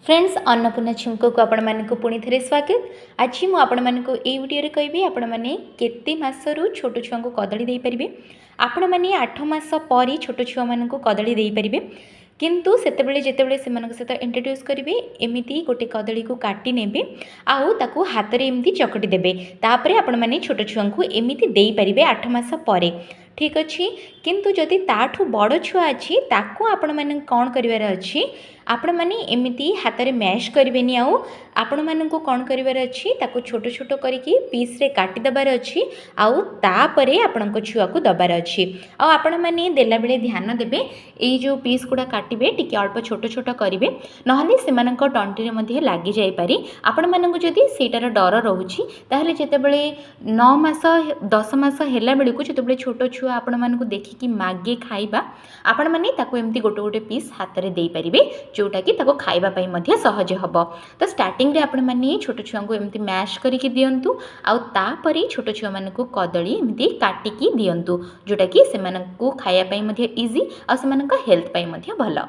Friends Annapurna छुंक को आपण मानक पुणी थे स्वागत। आज मुझे आपण मानक ये वीडियो कहि आपण मैंने केते मासरू छोट छुआ को कदली दे पारे। आपण मैंने 8 मास पर छोट छुआ मान कदली दे पारे, किंतु सेतेबेले जेतेबेले सेमानक सहित इंट्रोड्यूस करेंगे एमती गोटे कदली को काटी नेबे आउ ताकू हाथ रे एमती चकटी देबे। तापरे आपण माने छोट छुआ को एमती दे पारिबे 8 मास परे। ठीक अच्छे, किंतु जदि ताठू बड़ छुआ अच्छी ताकू आपण माने कौन करिवार अच्छी, आपण माने एमती हाथ रे मैश करेंगे आउ आपण मानू कौन करिवार अच्छी ताकू छोट छोट करिकी पीस रे काटी दबार अच्छी आउ तापरे आपण छुआ को दबार अच्छी। आउ आपण माने देला बेले ध्यान देबे एई जो पीस गुडा काटिबे टिके अल्प छोट छोट करिवे, नहले सेमानक टंटी रे मध्ये लागि जाई पारी। आपण मानक जदि सेटार डर रहउची ताहले जेतेबेले 9 मास 10 मास हेला बेले को जेतेबेले छोट छुआ आपण मानक देखिकी मागे खाइबा आपण माने ताकू एमती गोटे गोटे पीस हाथ रे देई परिबे, जोटा कि ताको खाइबा पई मध्ये सहज हबो। तो स्टार्टिंग रे आपण माने छोट छुआ को एमती मैश करिकी दियंतु आउ तापरे छोट छुआ मानक कदली एमती काटिकी दियंतु, जोटा कि सेमानक खाइबा पई मध्ये इजी आ सेमानक हेल्थ पई मध्ये भलो।